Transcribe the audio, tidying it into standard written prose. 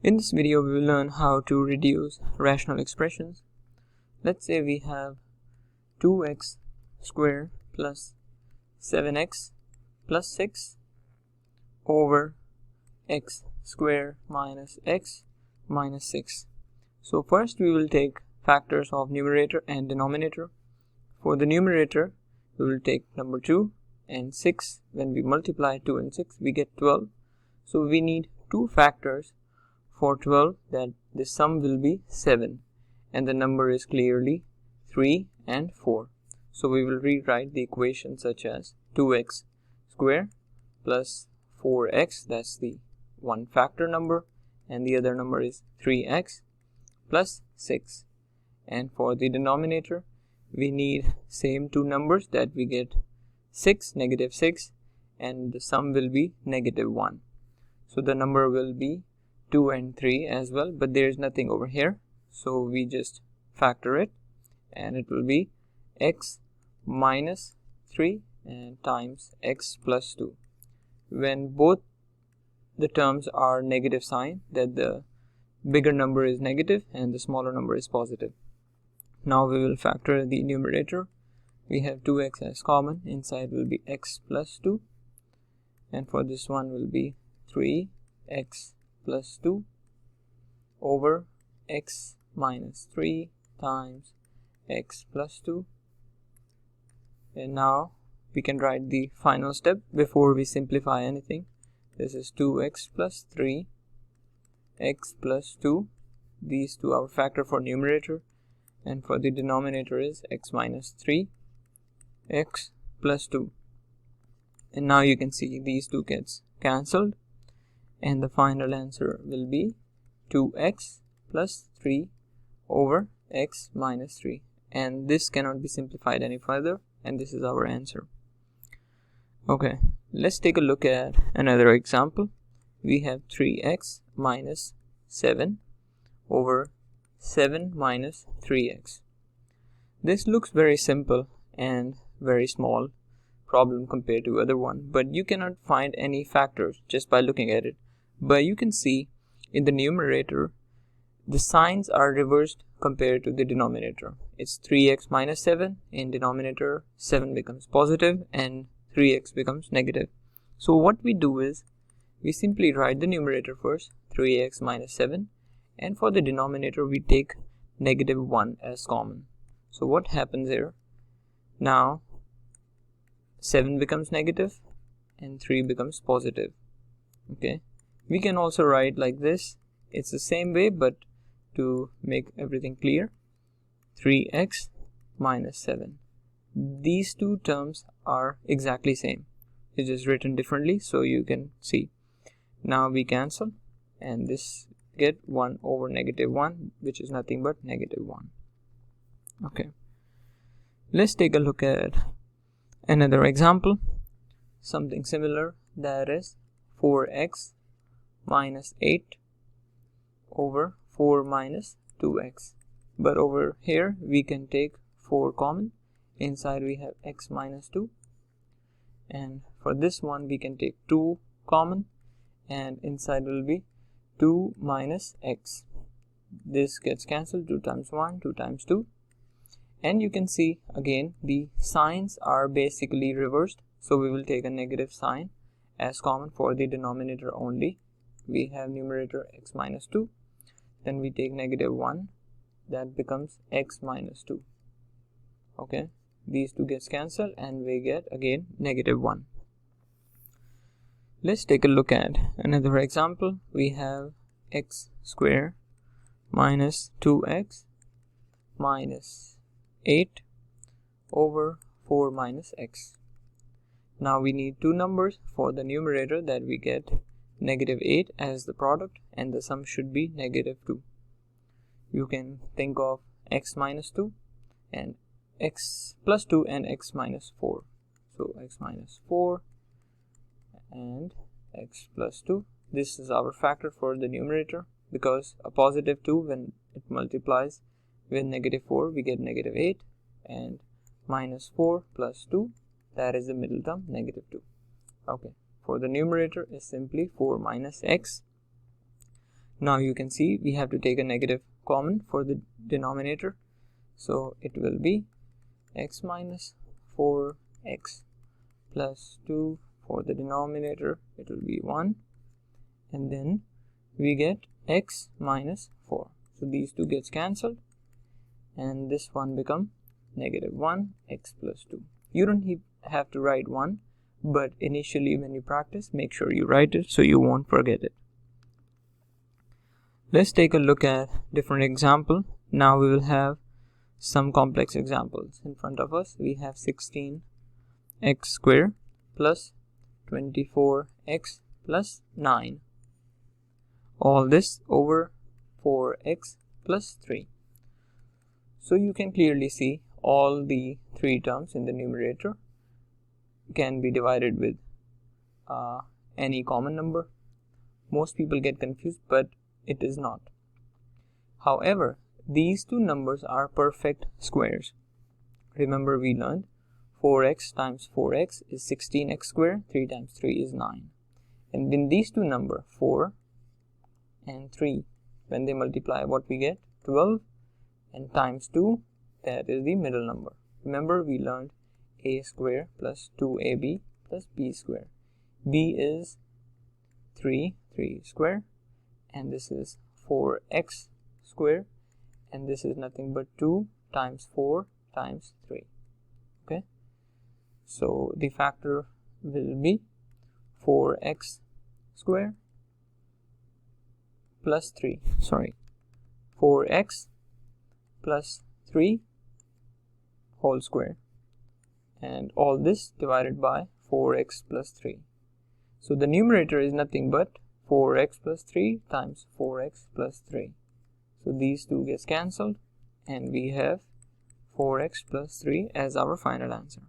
In this video, we will learn how to reduce rational expressions. Let's say we have 2x squared plus 7x plus 6 over x squared minus x minus 6. So first we will take factors of numerator and denominator. For the numerator, we will take number 2 and 6. When we multiply 2 and 6, we get 12. So we need two factors for 12, that the sum will be 7 and the number is clearly 3 and 4. So we will rewrite the equation such as 2x squared plus 4x, that's the one factor number, and the other number is 3x plus 6. And for the denominator, we need same two numbers, that we get 6, negative 6, and the sum will be negative 1. So the number will be 2 and 3 as well, but there is nothing over here, so we just factor it, and it will be x minus 3 and times x plus 2. When both the terms are negative sign, that the bigger number is negative and the smaller number is positive. Now we will factor the numerator. We have 2x as common, inside will be x plus 2, and for this one will be 3x plus 2 over x minus 3 times x plus 2. And now we can write the final step before we simplify anything. This is 2x plus 3 x plus 2. These two are factor for numerator, and for the denominator is x minus 3 x plus 2. And now you can see these two gets cancelled, and the final answer will be 2x plus 3 over x minus 3. And this cannot be simplified any further, and this is our answer. Okay, let's take a look at another example. We have 3x minus 7 over 7 minus 3x. This looks very simple and very small problem compared to other one, but you cannot find any factors just by looking at it. But you can see in the numerator, the signs are reversed compared to the denominator. It's 3x minus 7. In denominator, 7 becomes positive and 3x becomes negative. So what we do is, we simply write the numerator first, 3x minus 7, and for the denominator, we take negative 1 as common. So what happens here? Now, 7 becomes negative and 3 becomes positive. Okay. We can also write like this. It's the same way, but to make everything clear, 3x minus 7. These two terms are exactly same. It's just written differently, so you can see. Now we cancel, and this get 1 over negative 1, which is nothing but negative 1. Okay. Let's take a look at another example. Something similar, that is 4x minus 8 over 4 minus 2x. But over here we can take 4 common. Inside we have x minus 2, and for this one we can take 2 common, and inside will be 2 minus x. This gets cancelled, 2 times 1, 2 times 2. And you can see again the signs are basically reversed, so we will take a negative sign as common for the denominator only. We have numerator x minus 2, then we take negative 1, that becomes x minus 2. Okay, these two gets cancelled and we get again negative 1. Let's take a look at another example. We have x squared minus 2x minus 8 over 4 minus x. Now we need two numbers for the numerator, that we get negative 8 as the product, and the sum should be negative 2. You can think of x minus 2 and x plus 2 and x minus 4. So x minus 4 and x plus 2. This is our factor for the numerator, because a positive 2, when it multiplies with negative 4, we get negative 8, and minus 4 plus 2, that is the middle term, negative 2. Okay. For the numerator is simply 4 minus x. Now you can see we have to take a negative common for the denominator, so it will be x minus 4x plus 2. For the denominator it will be 1, and then we get x minus 4. So these two gets cancelled, and this one become negative 1 x plus 2. You don't have to write 1, but initially when you practice, make sure you write it so you won't forget it. Let's take a look at different example. Now we will have some complex examples in front of us. We have 16x squared plus 24x plus 9. All this over 4x plus 3. So you can clearly see all the three terms in the numerator can be divided with any common number. Most people get confused, but it is not. However, these two numbers are perfect squares. Remember, we learned 4x times 4x is 16x squared, 3 times 3 is 9. And when these two numbers, 4 and 3, when they multiply, what we get? 12, and times 2, that is the middle number. Remember, we learned a square plus 2ab plus b square. B is 3 square, and this is 4x square, and this is nothing but 2 times 4 times 3. Okay, so the factor will be 4x square plus 4x plus 3 whole square, and all this divided by 4x plus 3. So the numerator is nothing but 4x plus 3 times 4x plus 3. So these two gets cancelled, and we have 4x plus 3 as our final answer.